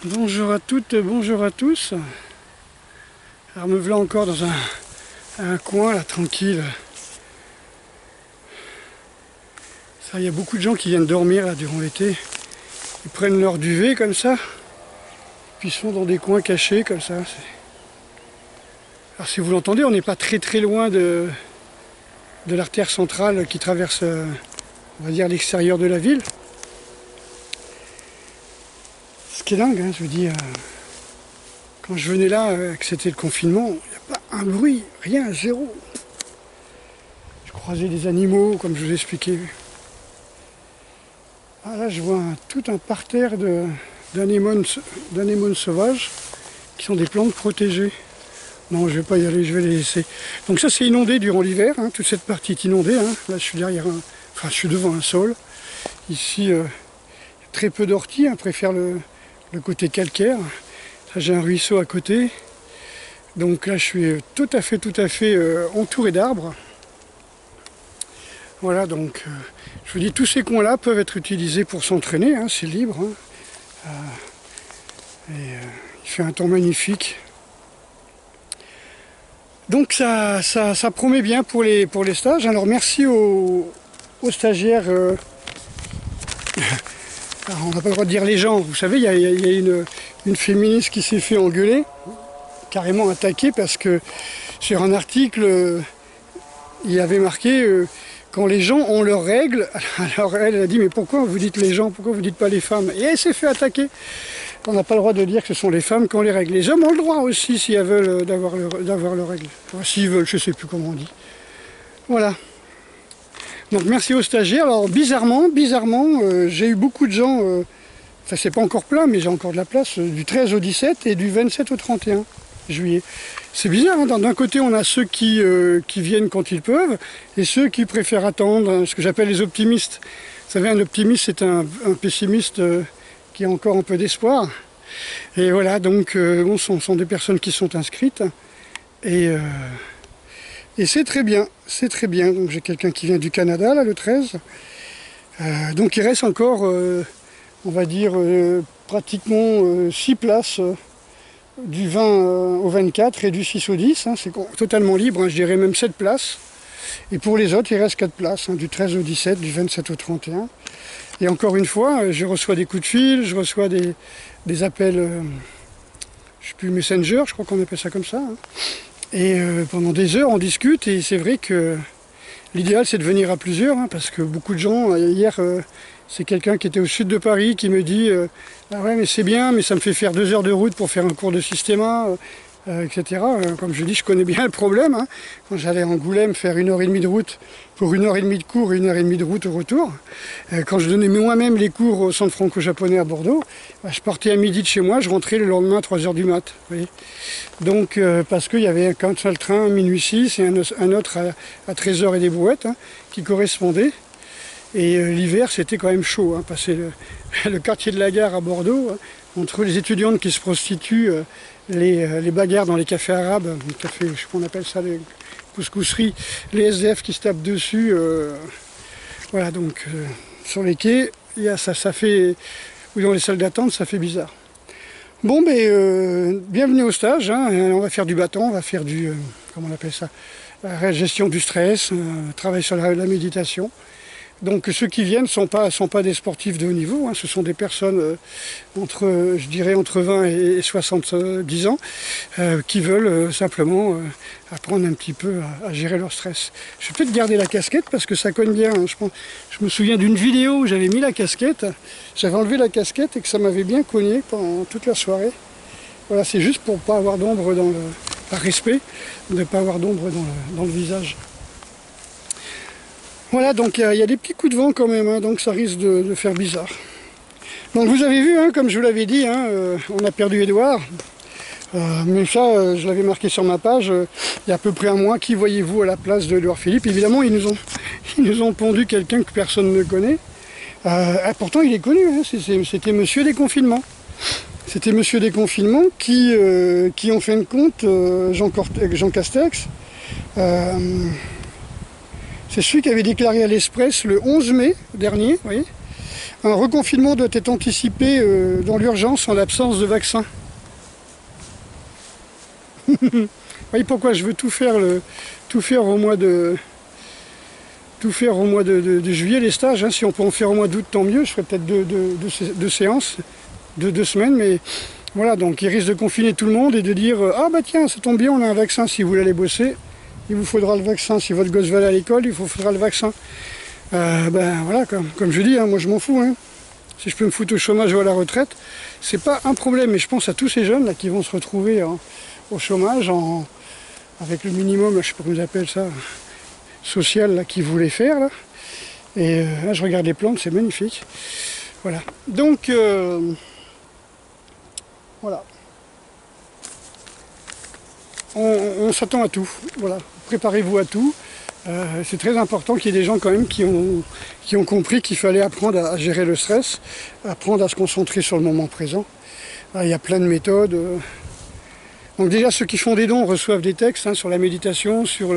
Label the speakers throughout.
Speaker 1: Bonjour à toutes, bonjour à tous. Alors me voilà encore dans un coin là, tranquille. Ça, il y a beaucoup de gens qui viennent dormir là durant l'été. Ils prennent leur duvet comme ça, puis ils sont dans des coins cachés comme ça. Alors si vous l'entendez, on n'est pas très loin de l'artère centrale qui traverse, on va dire, l'extérieur de la ville. Ce qui est dingue, hein, je vous dis, quand je venais là, que c'était le confinement, il n'y a pas un bruit, rien, zéro. Je croisais des animaux, comme je vous ai expliqué. Ah, là, je vois tout un parterre d'anémones sauvages, qui sont des plantes protégées. Non, je ne vais pas y aller, je vais les laisser. Donc ça, c'est inondé durant l'hiver, hein, toute cette partie est inondée. Hein. Là, je suis derrière je suis devant un saule. Ici, très peu d'orties, hein, préfère le côté calcaire. Là, j'ai un ruisseau à côté. Donc là, je suis tout à fait entouré d'arbres. Voilà, donc je vous dis, tous ces coins-là peuvent être utilisés pour s'entraîner, hein, c'est libre. Hein. Il fait un temps magnifique. Donc ça promet bien pour les stages. Alors merci aux stagiaires. Alors, on n'a pas le droit de dire les gens. Vous savez, il y a une féministe qui s'est fait engueuler, carrément attaquée, parce que sur un article, il avait marqué quand les gens ont leurs règles. Alors elle a dit, mais pourquoi vous dites les gens, pourquoi vous dites pas les femmes? Et elle s'est fait attaquer. On n'a pas le droit de dire que ce sont les femmes qui ont les règles. Les hommes ont le droit aussi, si elles veulent, d'avoir leurs règles. Enfin, s'ils veulent, je ne sais plus comment on dit. Voilà. Donc merci aux stagiaires. Alors bizarrement, j'ai eu beaucoup de gens, enfin c'est pas encore plein, mais j'ai encore de la place, du 13 au 17 et du 27 au 31 juillet. C'est bizarre, hein. D'un côté on a ceux qui viennent quand ils peuvent, et ceux qui préfèrent attendre, hein, ce que j'appelle les optimistes. Vous savez, un optimiste, c'est un pessimiste qui a encore un peu d'espoir. Et voilà, donc bon, ce sont des personnes qui sont inscrites. Et c'est très bien, c'est très bien. Donc j'ai quelqu'un qui vient du Canada, là, le 13. Donc il reste encore, on va dire, pratiquement 6 places du 20 au 24 et du 6 au 10. Hein, c'est totalement libre, hein, je dirais même 7 places. Et pour les autres, il reste 4 places, hein, du 13 au 17, du 27 au 31. Et encore une fois, je reçois des coups de fil, je reçois des appels, je ne sais plus, Messenger, je crois qu'on appelle ça comme ça. Hein. Et pendant des heures, on discute, et c'est vrai que l'idéal, c'est de venir à plusieurs, hein, parce que beaucoup de gens, hier, c'est quelqu'un qui était au sud de Paris qui me dit ah ouais, mais c'est bien, mais ça me fait faire 2 heures de route pour faire un cours de systéma, etc. Comme je dis, je connais bien le problème. Hein. Quand j'allais à Angoulême faire 1h30 de route pour 1h30 de cours et 1h30 de route au retour, quand je donnais moi-même les cours au centre franco-japonais à Bordeaux, je partais à midi de chez moi, je rentrais le lendemain à 3h du mat. Vous voyez. Donc, parce qu'il y avait qu'un seul train, minuit 6, et un autre à 13h et des brouettes, hein, qui correspondaient. Et l'hiver, c'était quand même chaud, hein, passer le quartier de la gare à Bordeaux, hein, entre les étudiantes qui se prostituent, les bagarres dans les cafés arabes, les cafés, je sais qu'on appelle ça les couscousseries, les SDF qui se tapent dessus. Voilà, donc sur les quais, ça fait, ou dans les salles d'attente, ça fait bizarre. Bon, ben, bienvenue au stage, hein, on va faire du bâton, on va faire du, comment on appelle ça, la gestion du stress, travail sur la méditation. Donc ceux qui viennent ne sont pas des sportifs de haut niveau, hein, ce sont des personnes je dirais entre 20 et 70 ans qui veulent simplement apprendre un petit peu à gérer leur stress. Je vais peut-être garder la casquette parce que ça cogne bien. Hein. Je me souviens d'une vidéo où j'avais mis la casquette, j'avais enlevé la casquette et que ça m'avait bien cogné pendant toute la soirée. Voilà, c'est juste pour ne pas avoir d'ombre par respect, de ne pas avoir d'ombre dans le visage. Voilà, donc il y a des petits coups de vent quand même, hein, donc ça risque de faire bizarre. Donc vous avez vu, hein, comme je vous l'avais dit, hein, on a perdu Édouard. Mais ça, je l'avais marqué sur ma page, il y a à peu près un mois. Qui voyez-vous à la place d'Édouard Philippe? Évidemment, ils nous ont pondu quelqu'un que personne ne connaît. Pourtant, il est connu, hein, c'était Monsieur Déconfinement. C'était Monsieur Déconfinement qui en fin de compte, Jean Castex, c'est celui qui avait déclaré à l'Express le 11 mai dernier, vous voyez, Un reconfinement doit être anticipé dans l'urgence en l'absence de vaccin. Vous voyez pourquoi je veux tout faire au mois de juillet, les stages, hein. Si on peut en faire au mois d'août, tant mieux. Je ferai peut-être deux séances, deux semaines, mais voilà, donc ils risquent de confiner tout le monde et de dire ah bah tiens, ça tombe bien, on a un vaccin, si vous voulez aller bosser, il vous faudra le vaccin. Si votre gosse va aller à l'école, il vous faudra le vaccin. Ben voilà, comme je dis, hein, moi je m'en fous, hein. Si je peux me foutre au chômage ou à la retraite, c'est pas un problème. Mais je pense à tous ces jeunes là qui vont se retrouver au chômage avec le minimum, je sais pas comment ils appellent ça, social là, qu'ils voulaient faire là. Et là je regarde les plantes, c'est magnifique. Voilà. Donc voilà. On s'attend à tout. Voilà. Préparez-vous à tout. C'est très important qu'il y ait des gens quand même qui ont compris qu'il fallait apprendre à gérer le stress, apprendre à se concentrer sur le moment présent. Il y a plein de méthodes. Donc déjà ceux qui font des dons reçoivent des textes, hein, sur la méditation, sur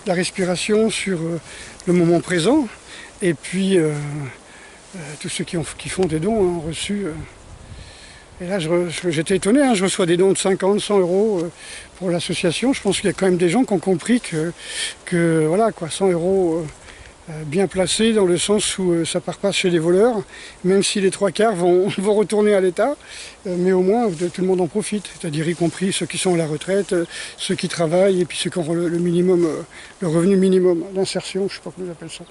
Speaker 1: la respiration, sur le moment présent. Et puis tous ceux qui font des dons, hein, ont reçu. Et là j'étais étonné, hein, je reçois des dons de 50, 100 euros pour l'association. Je pense qu'il y a quand même des gens qui ont compris que voilà quoi, 100 euros bien placés dans le sens où ça part pas chez les voleurs, même si les trois quarts vont retourner à l'État, mais au moins tout le monde en profite, c'est-à-dire y compris ceux qui sont à la retraite, ceux qui travaillent et puis ceux qui ont le minimum, le revenu minimum d'insertion, je sais pas comment ils appellent ça.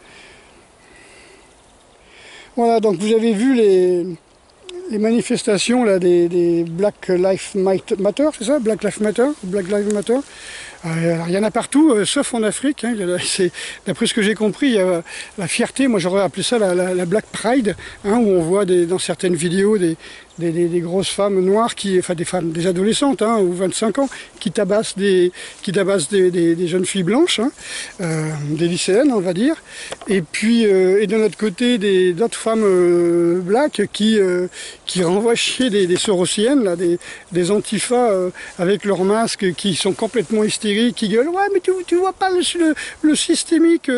Speaker 1: Voilà, donc vous avez vu les manifestations là, des Black Lives Matter, c'est ça? Black Lives Matter? Black Lives Matter. Alors, il y en a partout, sauf en Afrique. Hein, d'après ce que j'ai compris, il y a la fierté, moi j'aurais appelé ça la Black Pride, hein, où on voit dans certaines vidéos des grosses femmes noires, enfin des adolescentes, hein, ou 25 ans, qui tabassent des jeunes filles blanches, hein, des lycéennes on va dire, et puis et de notre côté d'autres femmes black qui renvoient chier des sorosiennes, là, des antifas avec leurs masques qui sont complètement hystériques, qui gueulent ouais mais tu vois pas le systémique,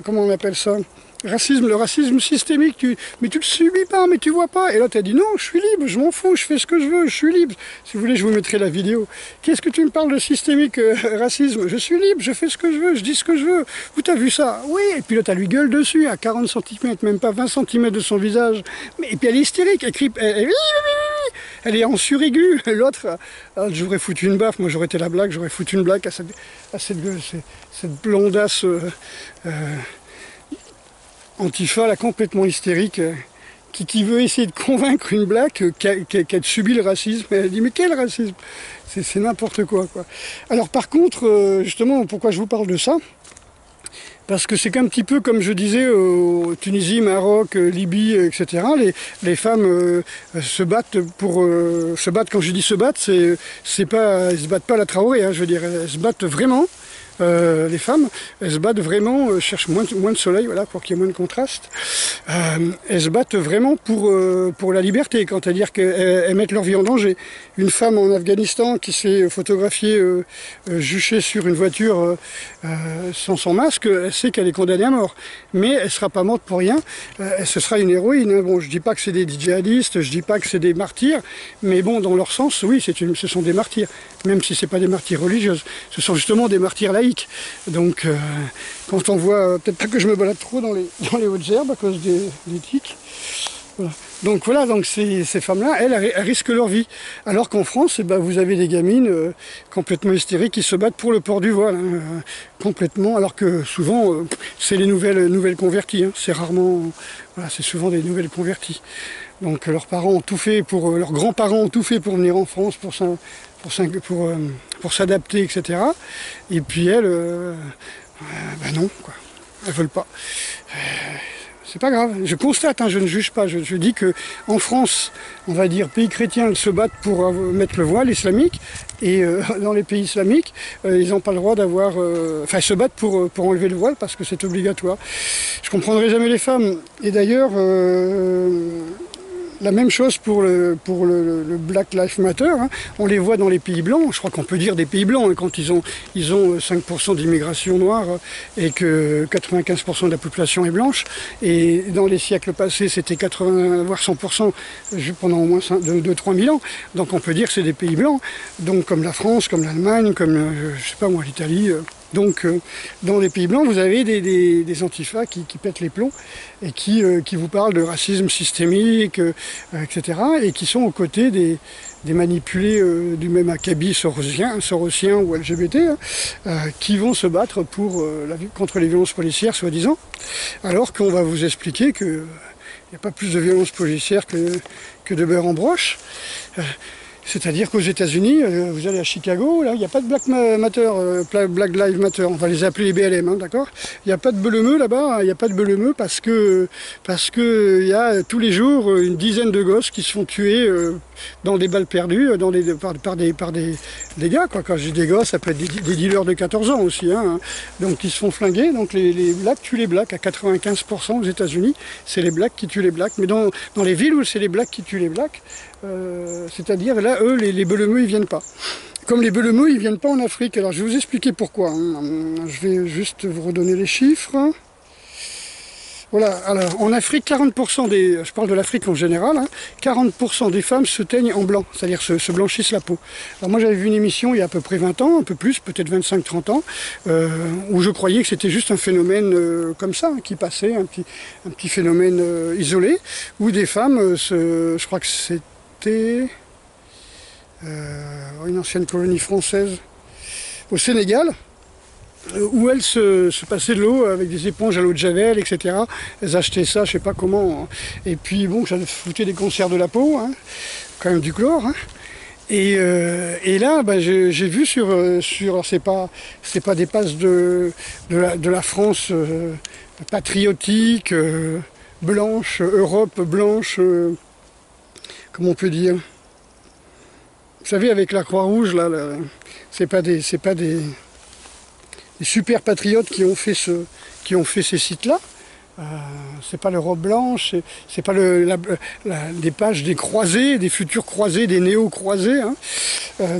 Speaker 1: comment on appelle ça? Le racisme systémique, mais tu le subis pas, mais tu vois pas. Et là, tu as dit non, je suis libre, je m'en fous, je fais ce que je veux, je suis libre. Si vous voulez, je vous mettrai la vidéo. Qu'est-ce que tu me parles de systémique racisme? Je suis libre, je fais ce que je veux, je dis ce que je veux. Où t'as vu ça? Oui, et puis là, t'as lui gueule dessus, à 40 cm, même pas 20 cm de son visage. Et puis elle est hystérique, elle crie, elle est en suraigu. L'autre, j'aurais foutu une baffe, moi j'aurais été la blague, j'aurais foutu une blague à cette blondasse. Antifa, là, complètement hystérique, qui veut essayer de convaincre une black qu'elle subit le racisme. Et elle dit, mais quel racisme? C'est n'importe quoi. Alors par contre, justement, pourquoi je vous parle de ça? Parce que c'est un petit peu comme je disais, Tunisie, Maroc, Libye, etc. Les femmes se battent quand je dis se battre, c'est pas, elles se battent pas à la Traoré, hein, je veux dire, elles se battent vraiment. Les femmes, elles se battent vraiment, cherchent moins de soleil, voilà, pour qu'il y ait moins de contraste. Elles se battent vraiment pour la liberté, c'est-à-dire qu'elles mettent leur vie en danger. Une femme en Afghanistan qui s'est photographiée juchée sur une voiture sans son masque, elle sait qu'elle est condamnée à mort. Mais elle ne sera pas morte pour rien, ce sera une héroïne. Hein. Bon, je ne dis pas que c'est des djihadistes, je ne dis pas que c'est des martyrs, mais bon, dans leur sens, oui, ce sont des martyrs. Même si ce n'est pas des martyrs religieuses, ce sont justement des martyrs laïcs. Donc, quand on voit, peut-être pas que je me balade trop dans les hautes herbes à cause des tiques. Voilà. Donc voilà, donc ces femmes-là, elles risquent leur vie. Alors qu'en France, eh ben, vous avez des gamines complètement hystériques qui se battent pour le port du voile, hein, complètement, alors que souvent, c'est les nouvelles converties. Hein, c'est rarement, voilà, c'est souvent des nouvelles converties. Donc leurs parents ont tout fait leurs grands-parents ont tout fait pour venir en France, pour s'adapter, etc. Et puis elles, ben non, quoi. Elles veulent pas. C'est pas grave, je constate, hein, je ne juge pas, je dis que en France, on va dire pays chrétiens, elles se battent pour mettre le voile islamique, et dans les pays islamiques, ils n'ont pas le droit d'avoir... Enfin, ils se battent pour enlever le voile parce que c'est obligatoire. Je comprendrai jamais les femmes, et d'ailleurs... La même chose pour le Black Lives Matter, hein. On les voit dans les pays blancs, je crois qu'on peut dire des pays blancs, hein, quand ils ont 5% d'immigration noire et que 95% de la population est blanche. Et dans les siècles passés, c'était 80 voire 100% pendant au moins 2-3 000 ans. Donc on peut dire que c'est des pays blancs, donc comme la France, comme l'Allemagne, comme je sais pas moi, l'Italie. Donc dans les pays blancs, vous avez des antifas qui pètent les plombs et qui vous parlent de racisme systémique, etc. Et qui sont aux côtés des manipulés du même acabit sorosien ou LGBT, qui vont se battre contre les violences policières, soi-disant, alors qu'on va vous expliquer qu'il n'y a pas plus de violences policières que de beurre en broche. C'est-à-dire qu'aux États-Unis, vous allez à Chicago, là, il n'y a pas de Black Lives Matter, on va les appeler les BLM, hein, d'accord? Il n'y a pas de belemeux là-bas, il n'y a pas de belemeux parce que il y a tous les jours une dizaine de gosses qui se font tuer dans des balles perdues, par des gars, quoi. Quand je dis des gosses, ça peut être des dealers de 14 ans aussi, hein. Donc ils se font flinguer, donc les blacks tuent les blacks à 95% aux États-Unis, c'est les blacks qui tuent les blacks, mais dans les villes où c'est les blacks qui tuent les blacks, c'est-à-dire là, eux, les belemeux, ils viennent pas. Comme les belemeux, ils viennent pas en Afrique. Alors, je vais vous expliquer pourquoi, hein. Je vais juste vous redonner les chiffres. Voilà, alors, en Afrique, 40% je parle de l'Afrique en général, hein, 40% des femmes se teignent en blanc, c'est-à-dire se blanchissent la peau. Alors moi, j'avais vu une émission il y a à peu près 20 ans, un peu plus, peut-être 25-30 ans, où je croyais que c'était juste un phénomène comme ça, hein, qui passait, un petit phénomène isolé, où des femmes, je crois que c'était une ancienne colonie française au Sénégal, où elles se passaient de l'eau avec des éponges à l'eau de Javel, etc. Elles achetaient ça, je sais pas comment. Et puis bon, ça foutait des cancers de la peau, hein, quand même du chlore. Hein. Et là, bah, j'ai vu c'est pas des pages de la France patriotique, blanche, Europe blanche, comment on peut dire. Vous savez, avec la Croix-Rouge, là, c'est pas des super patriotes qui ont fait ces sites-là. C'est pas l'Europe blanche, c'est pas des pages des croisés, des futurs croisés, des néo-croisés. Hein.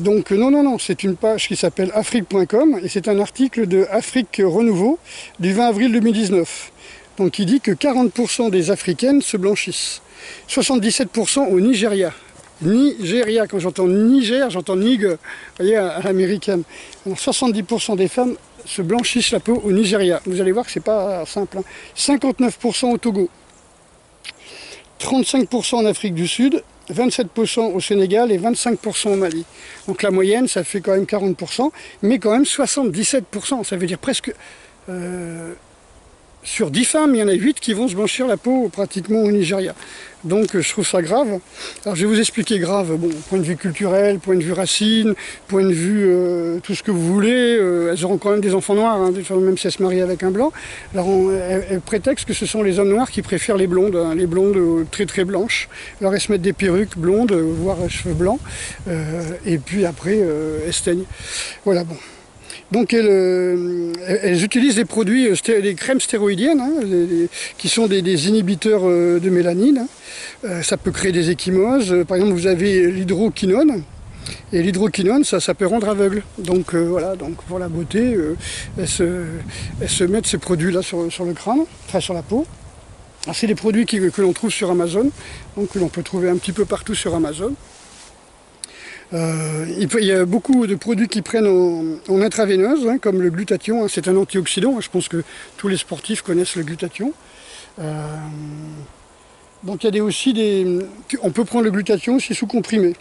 Speaker 1: Donc non, c'est une page qui s'appelle afrique.com et c'est un article de Afrique Renouveau du 20 avril 2019. Donc il dit que 40% des Africaines se blanchissent, 77% au Nigeria. Nigeria, quand j'entends Niger, j'entends Nig, vous voyez, à l'américaine. 70% des femmes se blanchissent la peau au Nigeria. Vous allez voir que c'est pas simple. Hein. 59% au Togo, 35% en Afrique du Sud, 27% au Sénégal et 25% au Mali. Donc la moyenne, ça fait quand même 40%, mais quand même 77%. Ça veut dire presque... sur 10 femmes, il y en a 8 qui vont se blanchir la peau pratiquement au Nigeria. Donc je trouve ça grave. Alors je vais vous expliquer grave, bon, point de vue culturel, point de vue racine, point de vue tout ce que vous voulez. Elles auront quand même des enfants noirs, hein, même si elles se marient avec un blanc. Alors elles prétextent que ce sont les hommes noirs qui préfèrent les blondes, hein, les blondes très très blanches. Alors elles se mettent des perruques blondes, voire cheveux blancs, et puis après elles se teignent. Voilà, bon. Donc elles utilisent des produits, des crèmes stéroïdiennes, hein, qui sont des inhibiteurs de mélanine. Ça peut créer des ecchymoses. Par exemple, vous avez l'hydroquinone. Et l'hydroquinone, ça peut rendre aveugle. Donc voilà, donc pour la beauté, elles se mettent ces produits-là sur le crâne, enfin sur la peau. C'est des produits que l'on trouve sur Amazon, donc que l'on peut trouver un petit peu partout sur Amazon. Il y a beaucoup de produits qui prennent en intraveineuse, hein, comme le glutathion, hein, c'est un antioxydant, hein, je pense que tous les sportifs connaissent le glutathion. Donc il y a on peut prendre le glutathion aussi sous comprimé.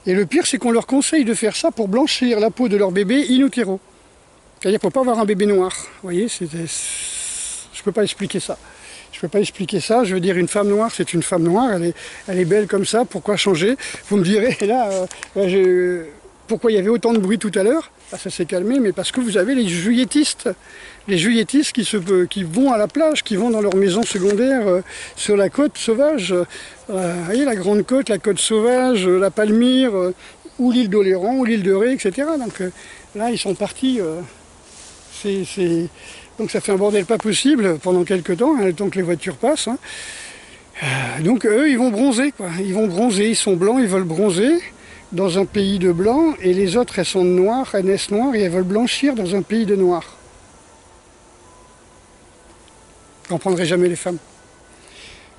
Speaker 1: Et le pire, c'est qu'on leur conseille de faire ça pour blanchir la peau de leur bébé in utero. C'est-à-dire pour ne pas avoir un bébé noir. Vous voyez, je ne peux pas expliquer ça. Je ne peux pas expliquer ça, je veux dire une femme noire c'est une femme noire, elle est belle comme ça, pourquoi changer? Vous me direz, là, pourquoi il y avait autant de bruit tout à l'heure? Ça s'est calmé, mais parce que vous avez les juilletistes qui vont à la plage, qui vont dans leur maison secondaire sur la côte sauvage. Vous voyez la Grande Côte, la côte sauvage, la Palmyre, ou l'île d'Oléron, ou l'île de Ré, etc. Donc là ils sont partis, donc ça fait un bordel pas possible pendant quelques temps, hein, le temps que les voitures passent. Hein. Donc eux, ils vont bronzer, quoi. Ils vont bronzer, ils sont blancs, ils veulent bronzer dans un pays de blanc, et les autres, elles sont noires, elles naissent noires, et elles veulent blanchir dans un pays de noirs. Je ne comprendrai jamais les femmes.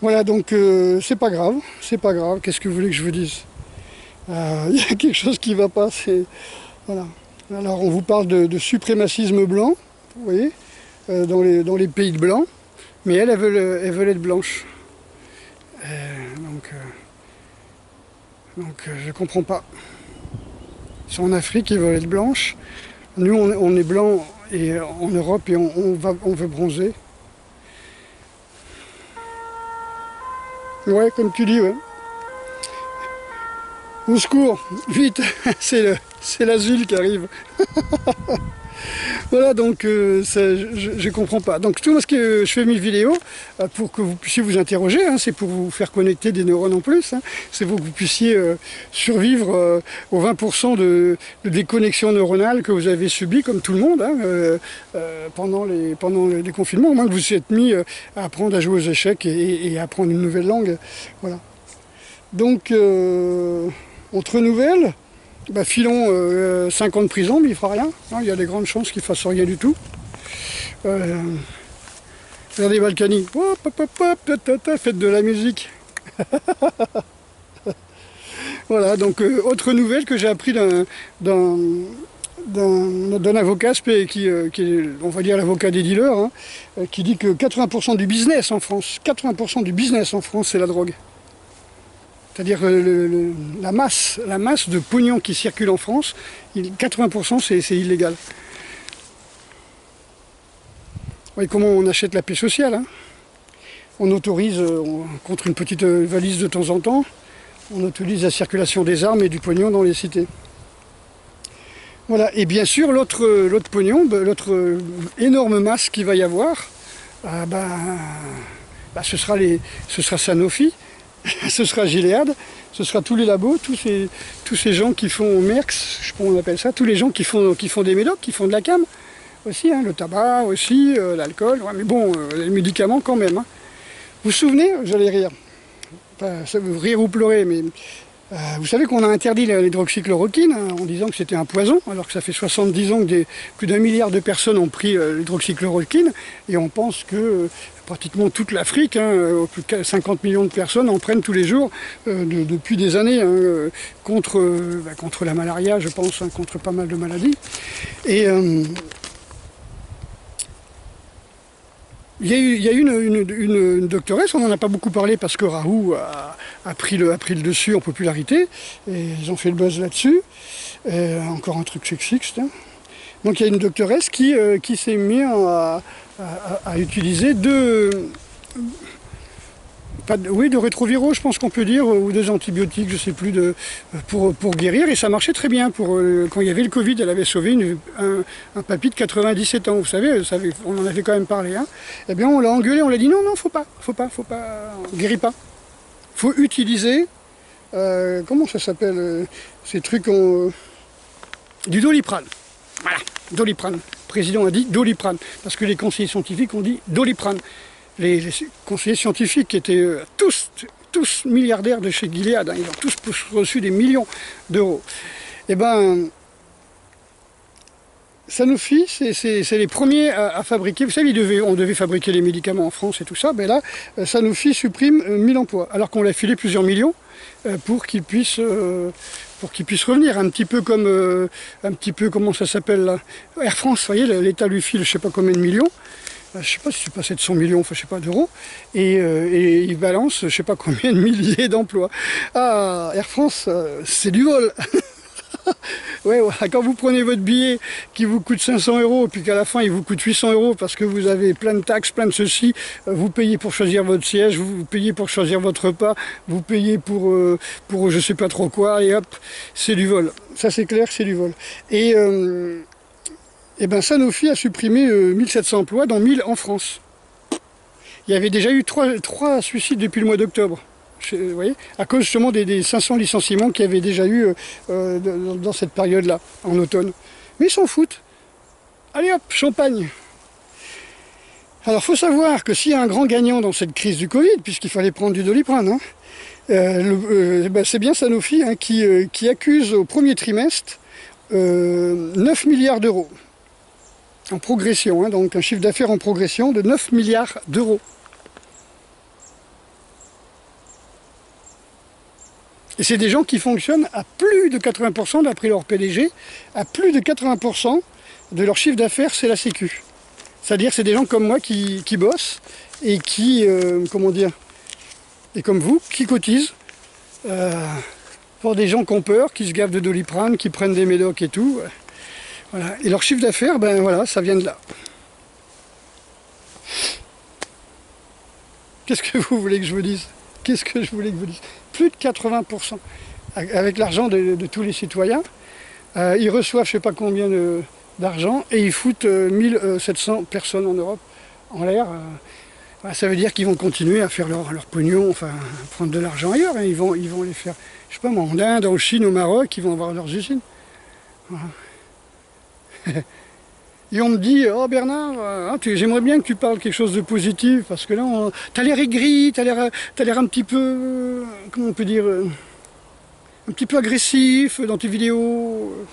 Speaker 1: Voilà, donc c'est pas grave, qu'est-ce que vous voulez que je vous dise? Il y a quelque chose qui ne va pas, c'est... Voilà. Alors on vous parle de suprémacisme blanc, vous voyez, dans les pays de blancs, mais elles veulent être blanches. Donc je comprends pas. Ils sont en Afrique, ils veulent être blanches. Nous on est blancs et en Europe et on veut bronzer. Ouais, comme tu dis, ouais. Au secours, vite, c'est l'asile qui arrive. Voilà, donc je comprends pas. Donc tout ce que je fais mes vidéos, pour que vous puissiez vous interroger, hein, c'est pour vous faire connecter des neurones en plus, hein, c'est pour que vous puissiez survivre aux 20% de déconnexion neuronale que vous avez subi, comme tout le monde, hein, pendant les déconfinements, au moins que vous vous êtes mis à apprendre à jouer aux échecs et à apprendre une nouvelle langue. Voilà. Donc, autre nouvelle, bah, filons 5 ans de prison, mais il ne fera rien. Non, il y a des grandes chances qu'il ne fasse rien du tout. Regardez Balkany. Hop, hop, hop, hop, faites de la musique. Voilà, donc autre nouvelle que j'ai appris d'un avocat qui est, on va dire, l'avocat des dealers, hein, qui dit que 80% du business en France, 80% du business en France, c'est la drogue. C'est-à-dire la masse de pognon qui circule en France, 80% c'est illégal. Et comment on achète la paix sociale, hein? On autorise, contre une petite valise de temps en temps, on autorise la circulation des armes et du pognon dans les cités. Voilà, et bien sûr l'autre pognon, l'autre énorme masse qu'il va y avoir, ce sera Sanofi. Ce sera Gilead, ce sera tous les labos, tous ces gens qui font Merck, je sais pas comment on appelle ça, tous les gens qui font des médocs, qui font de la cam aussi, hein, le tabac aussi, l'alcool, ouais, mais bon, les médicaments quand même. Hein. Vous vous souvenez, vous allez rire, enfin, ça veut rire ou pleurer, mais vous savez qu'on a interdit l'hydroxychloroquine hein, en disant que c'était un poison, alors que ça fait 70 ans que plus d'1 milliard de personnes ont pris l'hydroxychloroquine, et on pense que pratiquement toute l'Afrique, hein, plus de 50 millions de personnes en prennent tous les jours depuis des années hein, contre la malaria, je pense, hein, contre pas mal de maladies. Et il y a eu une doctoresse, on n'en a pas beaucoup parlé parce que Raoult a pris le dessus en popularité, et ils ont fait le buzz là-dessus. Encore un truc sexiste. Hein. Donc il y a une doctoresse qui s'est mise à utiliser deux rétroviraux, je pense qu'on peut dire, ou des antibiotiques, je ne sais plus, pour guérir, et ça marchait très bien. Quand il y avait le Covid, elle avait sauvé un papy de 97 ans, vous savez, on en avait quand même parlé. Hein. Eh bien, on l'a engueulé, on l'a dit non, faut pas, on guérit pas. Faut utiliser, comment ça s'appelle, ces trucs, du Doliprane. Voilà, Doliprane. Le président a dit Doliprane, parce que les conseillers scientifiques ont dit Doliprane. Les conseillers scientifiques qui étaient tous milliardaires de chez Gilead, hein, ils ont tous reçu des millions d'euros. Eh bien, Sanofi, c'est les premiers à fabriquer. Vous savez, on devait fabriquer les médicaments en France et tout ça. Ben là, Sanofi supprime 1000 emplois, alors qu'on l'a filé plusieurs millions pour qu'ils puissent revenir. Un petit peu, comment ça s'appelle là, Air France, vous voyez, l'État lui file je sais pas combien de millions. Je ne sais pas si c'est pas 700 millions, enfin je sais pas, d'euros, et il balance je ne sais pas combien de milliers d'emplois. Ah, Air France, c'est du vol. Ouais, quand vous prenez votre billet qui vous coûte 500 €, puis qu'à la fin il vous coûte 800 € parce que vous avez plein de taxes, plein de ceci, vous payez pour choisir votre siège, vous payez pour choisir votre repas, vous payez pour je sais pas trop quoi, et hop, c'est du vol. Ça c'est clair, c'est du vol. Et bien Sanofi a supprimé 1700 emplois, dont 1000 en France. Il y avait déjà eu 3 suicides depuis le mois d'octobre. Vous voyez, à cause justement des 500 licenciements qu'il y avait déjà eu dans cette période-là, en automne. Mais ils s'en foutent. Allez hop, champagne. Alors, il faut savoir que s'il y a un grand gagnant dans cette crise du Covid, puisqu'il fallait prendre du Doliprane, hein, c'est bien Sanofi hein, qui accuse au premier trimestre 9 milliards d'euros en progression, hein, donc un chiffre d'affaires en progression de 9 milliards d'euros. Et c'est des gens qui fonctionnent à plus de 80%, d'après leur PDG, à plus de 80% de leur chiffre d'affaires, c'est la Sécu. C'est-à-dire c'est des gens comme moi qui bossent et qui, comment dire, et comme vous, qui cotisent pour des gens qui ont peur, qui se gavent de Doliprane, qui prennent des médocs et tout. Voilà. Et leur chiffre d'affaires, ben voilà, ça vient de là. Qu'est-ce que vous voulez que je vous dise? Qu'est-ce que je voulais que je vous dise? Plus de 80%. Avec l'argent de tous les citoyens, ils reçoivent je ne sais pas combien d'argent et ils foutent 1700 personnes en Europe en l'air. Ça veut dire qu'ils vont continuer à faire leur pognon, enfin prendre de l'argent ailleurs. Hein. Ils vont les faire, je sais pas moi, en Inde, en Chine, au Maroc, ils vont avoir leurs usines. Voilà. Et on me dit, oh Bernard, j'aimerais bien que tu parles quelque chose de positif, parce que là, t'as l'air aigri, t'as l'air un petit peu, comment on peut dire, un petit peu agressif dans tes vidéos.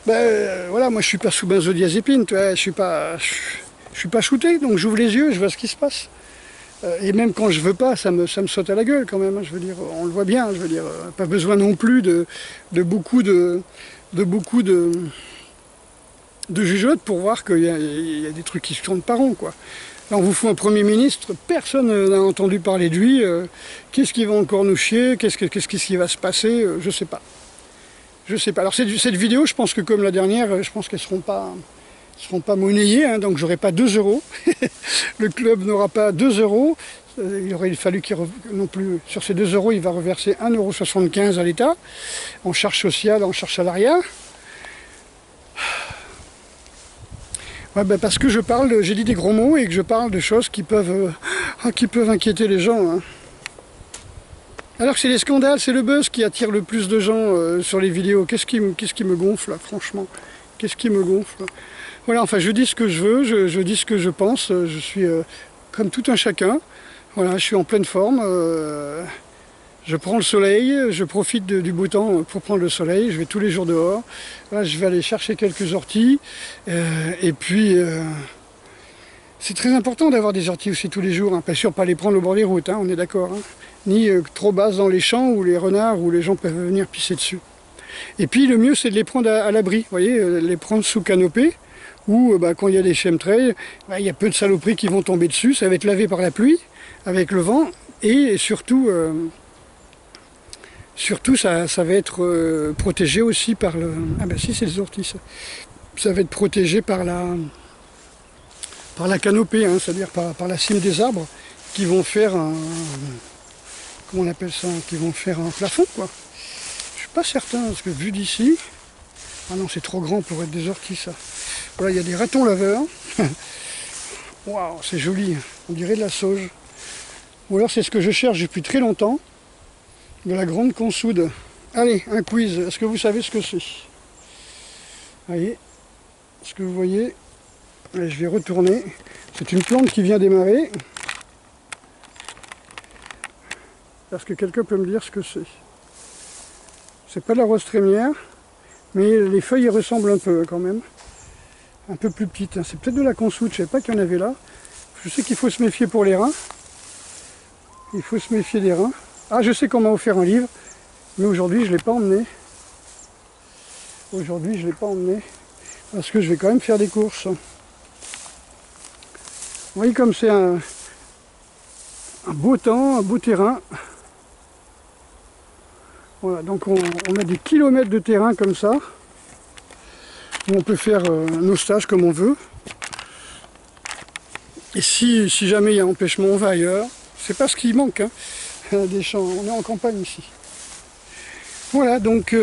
Speaker 1: Voilà, moi je suis pas sous benzodiazépine, tu vois, je suis pas shooté, donc j'ouvre les yeux, je vois ce qui se passe. Et même quand je veux pas, ça me saute à la gueule quand même, hein, je veux dire, on le voit bien, je veux dire, pas besoin non plus de beaucoup de jugeote pour voir qu'il y a des trucs qui se tournent pas rond, quoi. Là, on vous fout un Premier ministre, personne n'a entendu parler de lui. Qu'est-ce qui va encore nous chier? Qu'est-ce qui va se passer? Je sais pas. Je sais pas. Alors cette vidéo, je pense que comme la dernière, je pense qu'elles seront pas monnayées, hein, donc j'aurai pas 2 €. Le club n'aura pas 2 €. Il aurait fallu qu'il non plus, sur ces 2 €, il va reverser 1,75 € à l'État, en charge sociale, en charge salariale. Ouais, parce que j'ai dit des gros mots et que je parle de choses qui peuvent inquiéter les gens. Hein. Alors que c'est les scandales, c'est le buzz qui attire le plus de gens sur les vidéos. Qu'est-ce qui me gonfle là, franchement? Qu'est-ce qui me gonfle? Voilà, enfin je dis ce que je veux, je dis ce que je pense, je suis comme tout un chacun. Voilà, je suis en pleine forme. Je prends le soleil, je profite du beau temps pour prendre le soleil, je vais tous les jours dehors. Là, je vais aller chercher quelques orties. Et puis, c'est très important d'avoir des orties aussi tous les jours. Hein. Pas sûr, pas les prendre au bord des routes, hein, on est d'accord. Hein. Ni trop basses dans les champs où les renards ou les gens peuvent venir pisser dessus. Et puis, le mieux, c'est de les prendre à l'abri. Vous voyez, les prendre sous canopée. Ou quand il y a des chemtrails, il y a peu de saloperies qui vont tomber dessus. Ça va être lavé par la pluie, avec le vent. Et surtout... Surtout, ça va être protégé aussi par le... Ah ben si, c'est les orties, ça va être protégé par la canopée, hein, c'est-à-dire par la cime des arbres, qui vont faire un... Comment on appelle ça? Qui vont faire un plafond, quoi. Je suis pas certain, parce que vu d'ici... Ah non, c'est trop grand pour être des orties, ça. Voilà, il y a des ratons laveurs. Waouh, c'est joli, on dirait de la sauge. Ou alors c'est ce que je cherche depuis très longtemps. De la grande consoude. Allez, un quiz. Est-ce que vous savez ce que c'est? Voyez, est-ce que vous voyez? Allez, je vais retourner. C'est une plante qui vient démarrer. Est-ce que quelqu'un peut me dire ce que c'est? C'est pas de la rose trémière, mais les feuilles ressemblent un peu quand même. Un peu plus petites. C'est peut-être de la consoude, je ne savais pas qu'il y en avait là. Je sais qu'il faut se méfier pour les reins. Il faut se méfier des reins. Ah, je sais qu'on m'a offert un livre, mais aujourd'hui je ne l'ai pas emmené. Aujourd'hui je ne l'ai pas emmené, parce que je vais quand même faire des courses. Vous voyez comme c'est un beau temps, un beau terrain. Voilà, donc on a des kilomètres de terrain comme ça, où on peut faire nos stages comme on veut. Et si jamais il y a empêchement, on va ailleurs. C'est pas ce qui manque, hein. Des champs, on est en campagne ici. Voilà, donc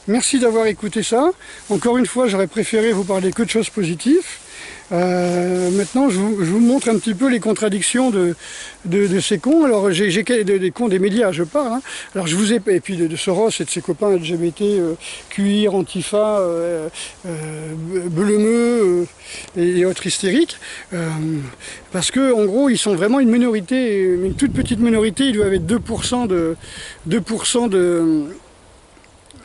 Speaker 1: merci d'avoir écouté ça. Encore une fois, j'aurais préféré vous parler que de choses positives, Maintenant, je vous montre un petit peu les contradictions de ces cons. Alors, j'ai des cons des médias, je parle. Hein. Alors, je vous ai, et puis de Soros et de ses copains LGBT, Cuir, Antifa, Beleumeux et autres hystériques. Parce que, en gros, ils sont vraiment une minorité, une toute petite minorité. Ils doivent être 2%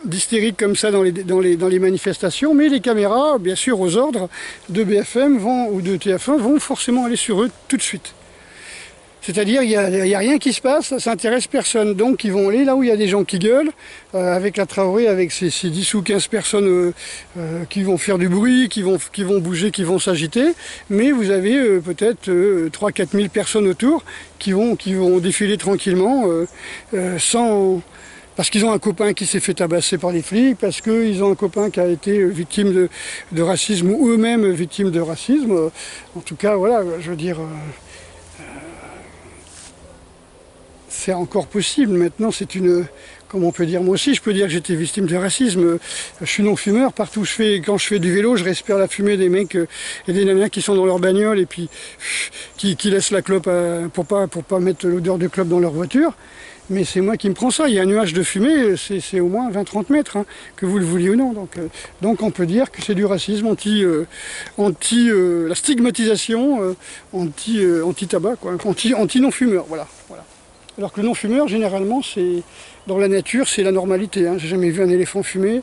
Speaker 1: d'hystériques comme ça dans les manifestations, mais les caméras, bien sûr, aux ordres de BFM ou de TF1 vont forcément aller sur eux tout de suite. C'est-à-dire, il n'y a rien qui se passe, ça n'intéresse personne. Donc, ils vont aller là où il y a des gens qui gueulent, avec la Traoré, avec ces 10 ou 15 personnes qui vont faire du bruit, qui vont bouger, qui vont s'agiter. Mais vous avez peut-être 3-4 000 personnes autour qui vont défiler tranquillement, parce qu'ils ont un copain qui s'est fait tabasser par les flics, parce qu'ils ont un copain qui a été victime de racisme, ou eux-mêmes victimes de racisme. En tout cas, voilà, je veux dire, c'est encore possible. Maintenant, c'est une... Comment on peut dire? Moi aussi, je peux dire que j'étais victime de racisme. Je suis non-fumeur. Partout où quand je fais du vélo, je respire la fumée des mecs et des nanas qui sont dans leur bagnole et puis qui laissent la clope pour pas mettre l'odeur de clope dans leur voiture. Mais c'est moi qui me prends ça. Il y a un nuage de fumée, c'est au moins 20-30 mètres, hein, que vous le vouliez ou non. Donc on peut dire que c'est du racisme la stigmatisation, anti-tabac, quoi, anti-non-fumeur, voilà. Alors que le non-fumeur, généralement, dans la nature, c'est la normalité. Hein. J'ai jamais vu un éléphant fumer.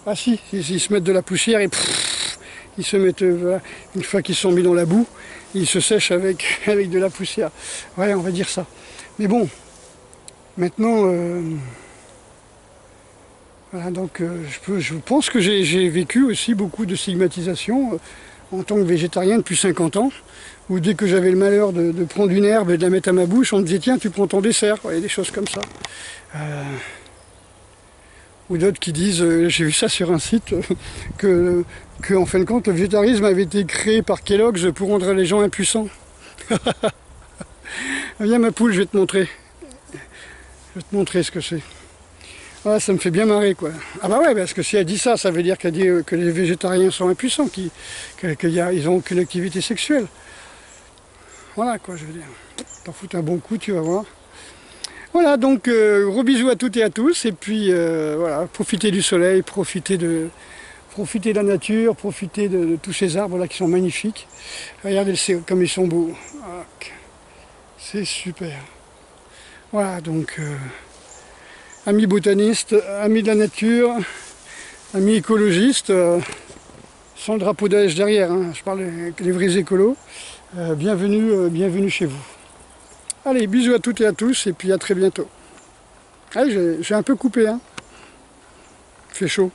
Speaker 1: Ah si, ils se mettent de la poussière et ils se mettent, voilà, une fois qu'ils sont mis dans la boue, ils se sèchent avec de la poussière. Ouais, on va dire ça. Mais bon, maintenant, voilà, donc je pense que j'ai vécu aussi beaucoup de stigmatisation en tant que végétarien depuis 50 ans, où dès que j'avais le malheur de prendre une herbe et de la mettre à ma bouche, on me disait tiens, tu prends ton dessert, et des choses comme ça. Ou d'autres qui disent, j'ai vu ça sur un site, que en fin de compte, le végétarisme avait été créé par Kellogg's pour rendre les gens impuissants. Viens ma poule, je vais te montrer. Je vais te montrer ce que c'est. Voilà, ça me fait bien marrer, quoi. Ah bah ouais, parce que si elle dit ça, ça veut dire qu'elle dit que les végétariens sont impuissants, qu'ils n'ont aucune activité sexuelle. Voilà, quoi, je veux dire. T'en fous un bon coup, tu vas voir. Voilà, donc gros bisous à toutes et à tous, et puis voilà, profitez du soleil, profitez de la nature, profitez de tous ces arbres là qui sont magnifiques. Regardez comme ils sont beaux. Ah, c'est super. Voilà, donc amis botanistes, amis de la nature, amis écologistes, sans le drapeau d'Aesh derrière, hein, je parle avec les vrais écolos, bienvenue chez vous. Allez, bisous à toutes et à tous, et puis à très bientôt. Allez, j'ai un peu coupé, hein. Il fait chaud.